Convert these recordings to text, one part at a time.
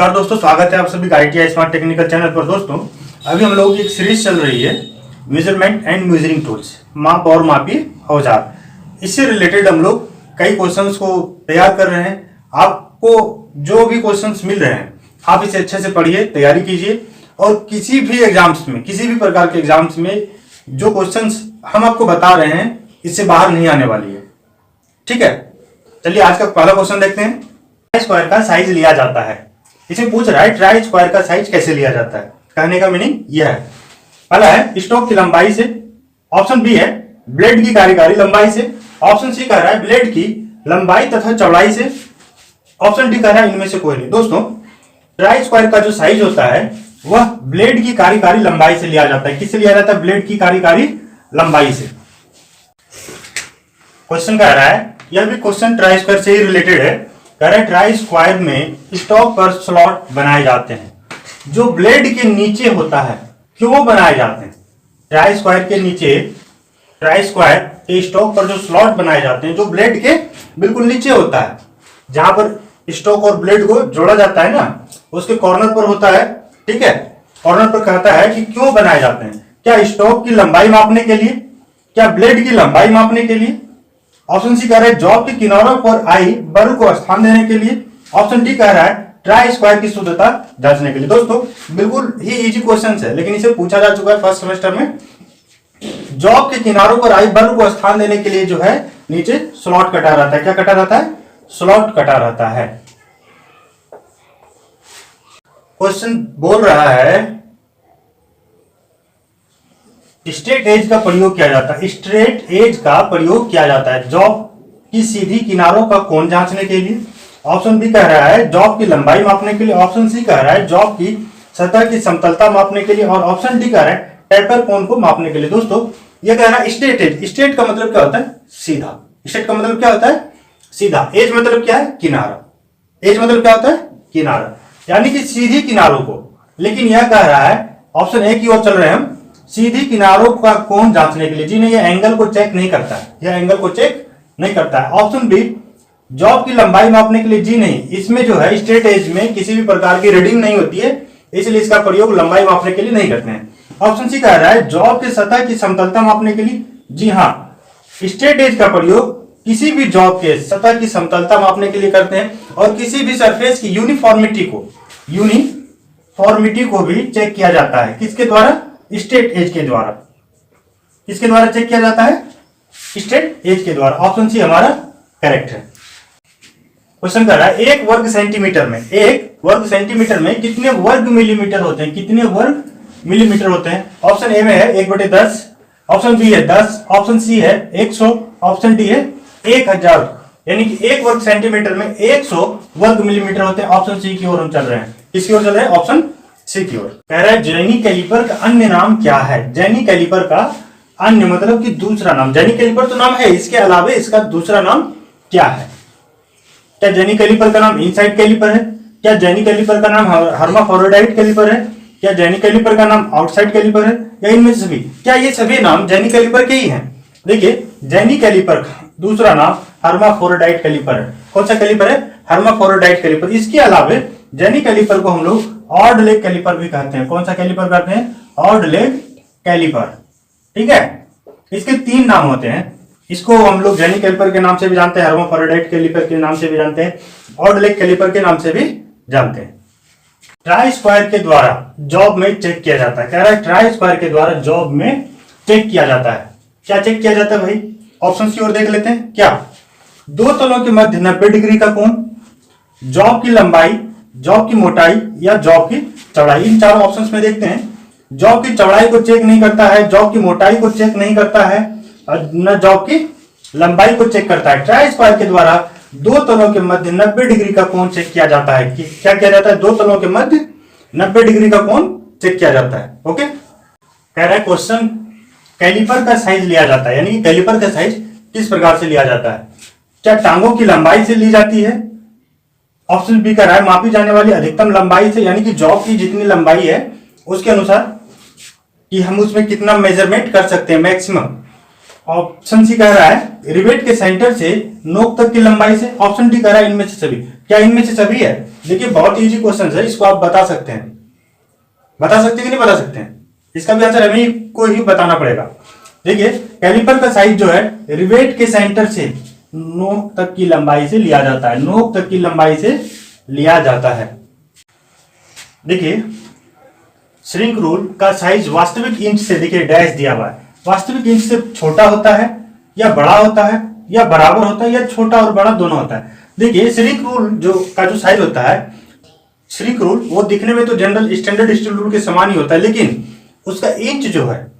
नमस्कार दोस्तों, स्वागत है आप सभी का ITI स्मार्ट टेक्निकल चैनल पर। दोस्तों अभी हम लोगों की एक सीरीज चल रही है मेजरमेंट एंड मेजरिंग टूल्स, माप और मापी औजार। इससे रिलेटेड हम लोग कई क्वेश्चंस को तैयार कर रहे हैं। आपको जो भी क्वेश्चंस मिल रहे हैं आप इसे अच्छे से पढ़िए, तैयारी कीजिए और किसी भी एग्जाम्स में, किसी भी प्रकार के एग्जाम्स में जो क्वेश्चंस हम आपको बता रहे हैं इससे बाहर नहीं आने वाली है। ठीक है, चलिए आज का पहला क्वेश्चन देखते हैं। ट्राई स्क्वायर का साइज लिया जाता है। इसे पूछ रहा है ट्राई स्क्वायर का साइज कैसे लिया जाता है। कहने का मीनिंग यह है, पहला है स्टॉक की लंबाई से, ऑप्शन बी है ब्लेड की कार्यकारी लंबाई से, ऑप्शन सी कह रहा है ब्लेड की लंबाई तथा चौड़ाई से, ऑप्शन डी कह रहा है इनमें से कोई नहीं। दोस्तों ट्राई स्क्वायर का जो साइज होता है वह ब्लेड की कार्यकारी लंबाई से लिया जाता है। किससे लिया जाता है? ब्लेड की कार्यकारी लंबाई से। क्वेश्चन कह रहा है, यह भी क्वेश्चन ट्राई स्क्वायर से ही रिलेटेड है। कह रहा है ट्राई स्क्वायर में स्टॉक पर स्लॉट बनाए जाते हैं जो ब्लेड के नीचे होता है। क्यों बनाए जाते हैं? ट्राई स्क्वायर के नीचे, ट्राई स्क्वायर के स्टॉक पर जो स्लॉट बनाए जाते हैं जो ब्लेड के बिल्कुल नीचे होता है, जहां पर स्टॉक और ब्लेड को जोड़ा जाता है ना, उसके कॉर्नर पर होता है। ठीक है, कॉर्नर पर कहता है कि क्यों बनाए जाते हैं। क्या स्टॉक की लंबाई मापने के लिए, क्या ब्लेड की लंबाई मापने के लिए, ऑप्शन सी कह रहा है जॉब के किनारों पर आई बल को स्थान देने के लिए, ऑप्शन डी कह रहा है ट्राई स्क्वायर की शुद्धता जांचने के लिए। दोस्तों बिल्कुल ही इजी क्वेश्चन है, लेकिन इसे पूछा जा चुका है फर्स्ट सेमेस्टर में। जॉब के किनारों पर आई बल को स्थान देने के लिए जो है नीचे स्लॉट कटा रहता है। क्या कटा रहता है? स्लॉट कटा रहता है। क्वेश्चन बोल रहा है स्ट्रेट एज का प्रयोग किया जाता है। स्ट्रेट एज का प्रयोग किया जाता है जॉब की सीधी किनारों का कोण जांचने के लिए, ऑप्शन बी कह रहा है जॉब की लंबाई मापने के लिए, ऑप्शन सी कह रहा है जॉब की सतह की समतलता मापने के लिए और ऑप्शन डी कह रहा है टेपर कोण को मापने के लिए। दोस्तों यह कह रहा है स्ट्रेट एज। स्ट्रेट का मतलब क्या होता है? सीधा। स्ट्रेट का मतलब क्या होता है? सीधा। एज मतलब क्या है? किनारा। एज मतलब क्या होता है? किनारा, यानी कि सीधी किनारों को। लेकिन यह कह रहा है, ऑप्शन ए की ओर चल रहे हैं हम, सीधी किनारों का कोण जांचने के लिए। जी नहीं, यह एंगल को चेक नहीं करता है, यह एंगल को चेक नहीं करता है। ऑप्शन बी जॉब की लंबाई मापने के लिए। जी नहीं, इसमें जो है स्ट्रेट एज में किसी भी प्रकार की रीडिंग नहीं होती है, इसलिए इसका प्रयोग लंबाई मापने के लिए नहीं करते हैं। ऑप्शन सी कह रहा है जॉब की सतह की समतलता मापने के लिए। जी हाँ, स्ट्रेट एज का प्रयोग किसी भी जॉब के सतह की समतलता मापने के लिए करते हैं और किसी भी सरफेस की यूनिफॉर्मिटी को भी चेक किया जाता है। किसके द्वारा? स्ट्रेट एज के द्वारा। किसके द्वारा चेक किया जाता है? स्ट्रेट एज के द्वारा। ऑप्शन सी हमारा करेक्ट है। क्वेश्चन कर रहा है एक वर्ग सेंटीमीटर में कितने वर्ग मिलीमीटर होते हैं? कितने वर्ग मिलीमीटर होते हैं? ऑप्शन ए में है 1/10, ऑप्शन बी है 10, ऑप्शन सी है 100, ऑप्शन डी है 1000। यानी कि एक वर्ग सेंटीमीटर में 100 वर्ग मिलीमीटर होते हैं। ऑप्शन सी की ओर हम चल रहे हैं। किसकी ओर चल रहे हैं? ऑप्शन सी की ओर। कह रहा है जेनी कैलिपर का अन्य नाम क्या है? जेनी कैलिपर का अन्य मतलब कि दूसरा नाम। जेनी कैलिपर तो नाम है, इसके अलावा इसका दूसरा नाम क्या है? क्या जेनी कैलिपर का नाम इनसाइड कैलिपर है? क्या जेनी कैलिपर का नाम हर्माफ्रोडाइट कैलिपर है? क्या जेनी कैलिपर का नाम आउटसाइड कैलिपर है? या इनमें से सभी? क्या ये सभी नाम जेनी कैलिपर के ही हैं? देखिए, जेनी कैलिपर का दूसरा नाम हर्माफ्रोडाइट कैलिपर है। कौन सा कैलिपर है? Hermaphrodite calliper. इसके अलावा जेनी कैलिपर को हम लोग ऑड लेग कैलिपर भी कहते हैं। कौन सा कैलिपर कहते हैं? Odd leg calliper. ठीक है, इसके 3 नाम होते हैं। इसको हम लोग जेनी कैलिपर के नाम से भी जानते हैं, हर्माफ्रोडाइट कैलिपर के नाम से भी जानते हैं, ऑड लेग कैलिपर के नाम से भी जानते हैं। ट्राई स्क्वायर के द्वारा जॉब में चेक किया जाता है। कह रहा है ट्राई स्क्वायर के द्वारा जॉब में चेक किया जाता है। क्या चेक किया जाता है भाई? ऑप्शन की ओर देख लेते हैं। क्या? दो तलों के मध्य 90 डिग्री का कोण, जॉब की लंबाई, जॉब की मोटाई या जॉब की चौड़ाई। इन चारों ऑप्शंस में देखते हैं। जॉब की चौड़ाई को चेक नहीं करता है, जॉब की मोटाई को चेक नहीं करता है और न जॉब की लंबाई को चेक करता है। ट्राई स्क्वायर के द्वारा दो तलों के मध्य 90 डिग्री का कोण चेक किया जाता है। क्या किया जाता है? दो तलों के मध्य 90 डिग्री का कोण चेक किया जाता है। ओके, कह रहा है क्वेश्चन कैलिपर का साइज लिया जाता है, यानी कि कैलिपर का साइज किस प्रकार से लिया जाता है? क्या टांगों की लंबाई से ली जाती है? ऑप्शन बी कह रहा है मापी जाने वाली अधिकतम लंबाई से, यानी कि जॉब की जितनी लंबाई है उसके अनुसार कि हम उसमें कितना मेजरमेंट कर सकते हैं, मैक्सिमम। ऑप्शन सी कह रहा है रिवेट के सेंटर से नोक तक की लंबाई से, ऑप्शन डी कह रहा है इनमें से सभी। क्या इनमें से सभी है? देखिए बहुत इजी क्वेश्चन है, इसको आप बता सकते हैं। बता सकते हैं कि नहीं बता सकते हैं? इसका भी आंसर हमें को ही बताना पड़ेगा। देखिए कैलिपर का साइज जो है रिवेट के सेंटर से नोक तक की लंबाई से लिया जाता है, नोक तक की लंबाई से लिया जाता है। देखिए श्रिंक रूल का साइज वास्तविक इंच से, देखिए डैश दिया हुआ है, वास्तविक इंच से छोटा होता है या बड़ा होता है या बराबर होता है या छोटा और बड़ा दोनों होता है। देखिए श्रिंक रूल जो साइज होता है, श्रिंक रूल वो दिखने में तो जनरल स्टैंडर्ड स्टील रूल के समान ही होता है, लेकिन उसका इंच जो है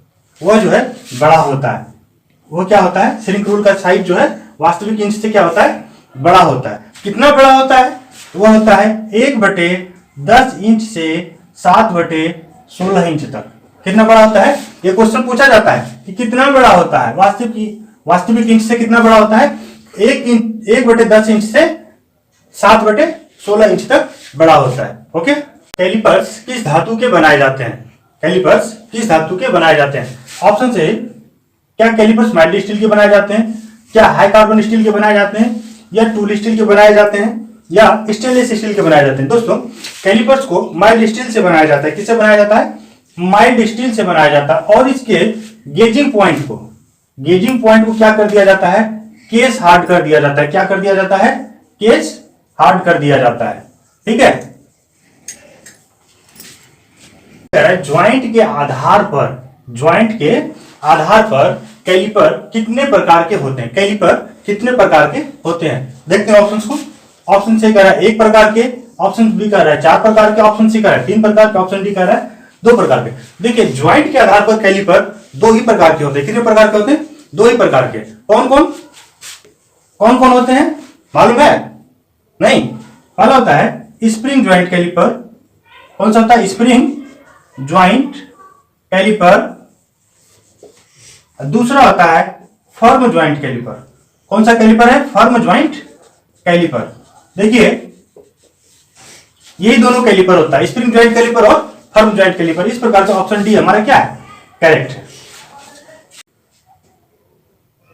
वो जो है बड़ा होता है। वो क्या होता है? श्रिंक रूल का साइज जो है वास्तविक इंच से क्या होता है? बड़ा होता है। कितना बड़ा होता है? वो होता है 1/10 इंच से 7/16 इंच तक। कितना बड़ा होता है? ये क्वेश्चन पूछा जाता है कि कितना बड़ा होता है वास्तविक इंच से कितना बड़ा होता है? 1/10 इंच से 7/16 इंच तक बड़ा होता है। ओके। कैलिपर्स किस धातु के बनाए जाते हैं? कैलिपर्स किस धातु के बनाए जाते हैं? ऑप्शन से, क्या कैलिपर्स माइल्ड स्टील के बनाए जाते हैं, क्या हाई कार्बन स्टील के बनाए जाते हैं, या टूल स्टील के बनाए जाते हैं, या स्टेनलेस स्टील के बनाए जाते हैं? दोस्तों कैलिपर्स को माइल्ड स्टील से बनाया जाता है। किससे बनाया जाता है? माइल्ड स्टील से बनाया जाता है। और इसके गेजिंग पॉइंट को क्या कर दिया जाता है? केस हार्ड कर दिया जाता है। क्या कर दिया जाता है? केस हार्ड कर दिया जाता है। ठीक है। ज्वाइंट के आधार पर कैलिपर कितने प्रकार के होते हैं? कैलिपर कितने प्रकार के होते हैं? देखते हैं ऑप्शंस को। ऑप्शन से कह रहा है 1 प्रकार के, ऑप्शन बी कह रहा है 4 प्रकार के, ऑप्शन सी कह रहा है 3 प्रकार के, ऑप्शन डी कह रहा है 2 प्रकार के। देखिए ज्वाइंट के आधार पर कैलिपर 2 ही प्रकार के होते हैं। कितने प्रकार के होते हैं? 2 ही प्रकार के। कौन कौन होते हैं? मालूम है? नहीं। पहला होता है स्प्रिंग ज्वाइंट कैलिपर। कौन सा होता है? Spring joint calliper. दूसरा होता है फर्म ज्वाइंट कैलिपर। कौन सा कैलिपर है? Firm joint calliper. देखिए यही दोनों कैलिपर होता है, स्प्रिंग ज्वाइंट कैलिपर और फर्म ज्वाइंट कैलिपर। इस प्रकार से ऑप्शन डी हमारा क्या है? करेक्ट है।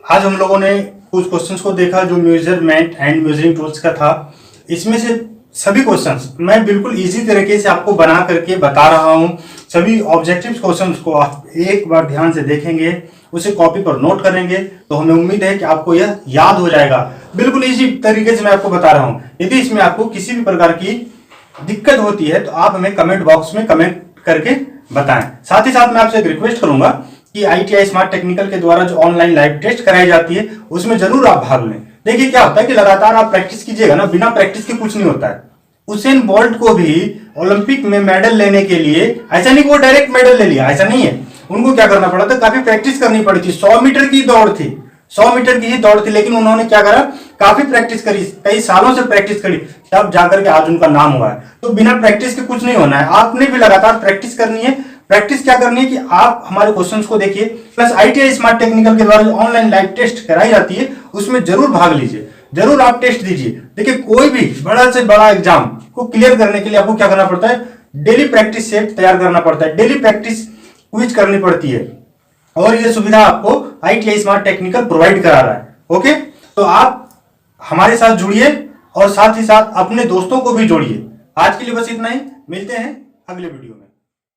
आज हम लोगों ने कुछ क्वेश्चंस को देखा जो मेजरमेंट एंड मेजरिंग टूल्स का था। इसमें से सभी क्वेश्चंस मैं बिल्कुल इजी तरीके से आपको बना करके बता रहा हूं। सभी ऑब्जेक्टिव क्वेश्चंस को आप एक बार ध्यान से देखेंगे, उसे कॉपी पर नोट करेंगे तो हमें उम्मीद है कि आपको यह याद हो जाएगा। बिल्कुल इसी तरीके से मैं आपको बता रहा हूं। यदि इसमें आपको किसी भी प्रकार की दिक्कत होती है तो आप हमें कमेंट बॉक्स में कमेंट करके बताएं। साथ ही साथ मैं आपसे एक रिक्वेस्ट करूंगा कि ITI स्मार्ट टेक्निकल के द्वारा जो ऑनलाइन लाइव टेस्ट कराई जाती है उसमें जरूर आप भाग लें। देखिए क्या होता है कि लगातार आप प्रैक्टिस कीजिएगा ना, बिना प्रैक्टिस के कुछ नहीं होता है। उसेन बोल्ट को भी ओलंपिक में मेडल लेने के लिए ऐसा नहीं कि वो डायरेक्ट मेडल ले लिया, ऐसा नहीं है। उनको क्या करना पड़ा था? काफी प्रैक्टिस करनी पड़ी थी। 100 मीटर की दौड़ थी, 100 मीटर की ही दौड़ थी, लेकिन उन्होंने क्या करा? काफी प्रैक्टिस करी, कई सालों से प्रैक्टिस करी, तब जाकर के आज उनका नाम हुआ है। तो बिना प्रैक्टिस के कुछ नहीं होना है। आपने भी लगातार प्रैक्टिस करनी है। प्रैक्टिस क्या करनी है कि आप हमारे क्वेश्चंस को देखिए, प्लस ITI स्मार्ट टेक्निकल के द्वारा जो ऑनलाइन लाइव टेस्ट कराई जाती है उसमें जरूर भाग लीजिए, जरूर आप टेस्ट दीजिए। देखिए कोई भी बड़ा से बड़ा एग्जाम को क्लियर करने के लिए आपको क्या करना पड़ता है? डेली प्रैक्टिस सेट तैयार करना पड़ता है, डेली प्रैक्टिस क्विज करनी पड़ती है, और ये सुविधा आपको ITI स्मार्ट टेक्निकल प्रोवाइड करा रहा है। ओके, तो आप हमारे साथ जुड़िए और साथ ही साथ अपने दोस्तों को भी जोड़िए। आज के लिए बस इतना ही, मिलते हैं अगले वीडियो में।